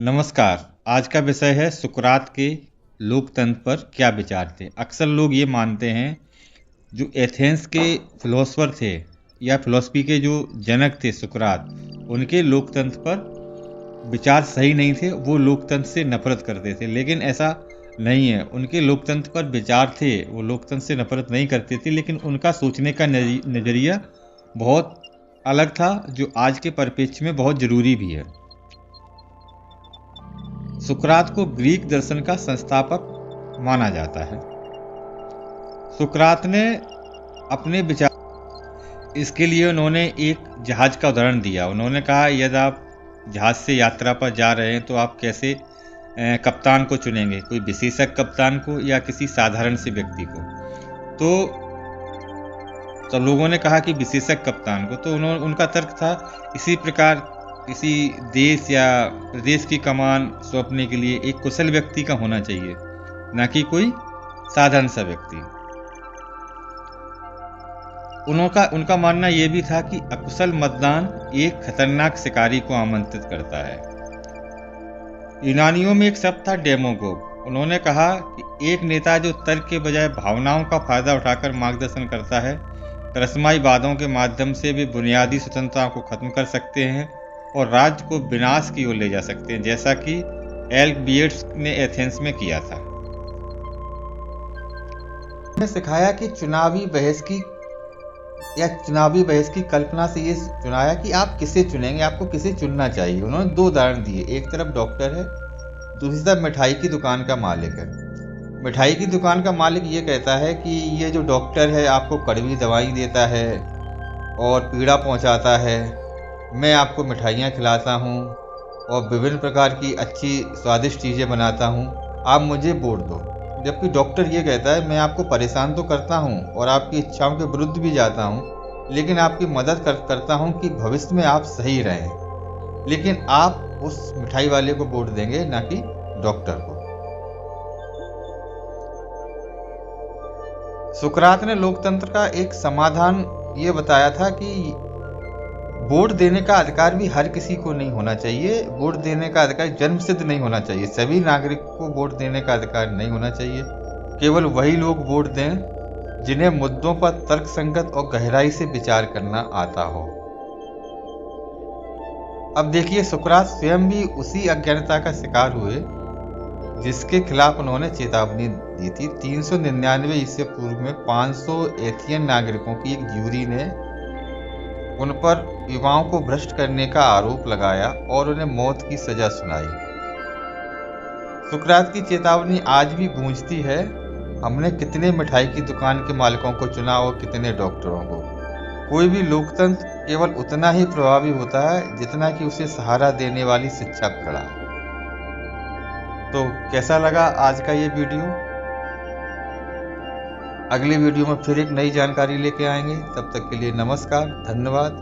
नमस्कार। आज का विषय है सुकरात के लोकतंत्र पर क्या विचार थे। अक्सर लोग ये मानते हैं जो एथेंस के फिलोसफर थे या फिलोसफी के जो जनक थे सुकरात, उनके लोकतंत्र पर विचार सही नहीं थे। वो लोकतंत्र से नफरत करते थे, लेकिन ऐसा नहीं है। उनके लोकतंत्र पर विचार थे, वो लोकतंत्र से नफरत नहीं करते थे, लेकिन उनका सोचने का नज़रिया बहुत अलग था, जो आज के परिप्रेक्ष्य में बहुत ज़रूरी भी है। सुकरात को ग्रीक दर्शन का संस्थापक माना जाता है। सुकरात ने अपने विचार, इसके लिए उन्होंने एक जहाज का उदाहरण दिया। उन्होंने कहा, यदि आप जहाज से यात्रा पर जा रहे हैं तो आप कैसे कप्तान को चुनेंगे, कोई विशेषज्ञ कप्तान को या किसी साधारण से व्यक्ति को। तो लोगों ने कहा कि विशेषज्ञ कप्तान को। तो उनका तर्क था, इसी प्रकार किसी देश या प्रदेश की कमान सौंपने के लिए एक कुशल व्यक्ति का होना चाहिए, न कि कोई साधारण सा व्यक्ति। उनका मानना यह भी था कि अकुशल मतदान एक खतरनाक शिकारी को आमंत्रित करता है। यूनानियों में एक शब्द था डेमोगोग। उन्होंने कहा कि एक नेता जो तर्क के बजाय भावनाओं का फायदा उठाकर मार्गदर्शन करता है, रस्माई वादों के माध्यम से वे बुनियादी स्वतंत्रता को खत्म कर सकते हैं और राज्य को विनाश की ओर ले जा सकते हैं, जैसा कि एल्बियट्स ने एथेंस में किया था। उन्होंने सिखाया कि चुनावी बहस की कल्पना से ये चुनाया कि आप किसे चुनेंगे, आपको किसे चुनना चाहिए। उन्होंने दो उदाहरण दिए, एक तरफ डॉक्टर है, दूसरी तरफ मिठाई की दुकान का मालिक है। मिठाई की दुकान का मालिक ये कहता है कि ये जो डॉक्टर है आपको कड़वी दवाई देता है और पीड़ा पहुंचाता है। मैं आपको मिठाइयाँ खिलाता हूँ और विभिन्न प्रकार की अच्छी स्वादिष्ट चीज़ें बनाता हूँ, आप मुझे वोट दो। जबकि डॉक्टर ये कहता है, मैं आपको परेशान तो करता हूँ और आपकी इच्छाओं के विरुद्ध भी जाता हूँ, लेकिन आपकी मदद करता हूँ कि भविष्य में आप सही रहें। लेकिन आप उस मिठाई वाले को वोट देंगे, ना कि डॉक्टर को। सुकरात ने लोकतंत्र का एक समाधान ये बताया था कि वोट देने का अधिकार भी हर किसी को नहीं होना चाहिए। वोट देने का अधिकार जन्मसिद्ध नहीं होना चाहिए। सभी नागरिकों को वोट देने का अधिकार नहीं होना चाहिए। केवल वही लोग वोट दें जिन्हें मुद्दों पर तर्कसंगत और गहराई से विचार करना आता हो। अब देखिए, सुकरात स्वयं भी उसी अज्ञानता का शिकार हुए जिसके खिलाफ उन्होंने चेतावनी दी थी। 399 ईस्वी पूर्व में 500 एथियन नागरिकों की एक ज्यूरी ने उन पर युवाओं को भ्रष्ट करने का आरोप लगाया और उन्हें मौत की सजा सुनाई। सुकरात की चेतावनी आज भी गूंजती है। हमने कितने मिठाई की दुकान के मालिकों को चुना और कितने डॉक्टरों को। कोई भी लोकतंत्र केवल उतना ही प्रभावी होता है जितना कि उसे सहारा देने वाली शिक्षा प्रणाली। तो कैसा लगा आज का ये वीडियो? अगले वीडियो में फिर एक नई जानकारी लेके आएंगे। तब तक के लिए नमस्कार, धन्यवाद।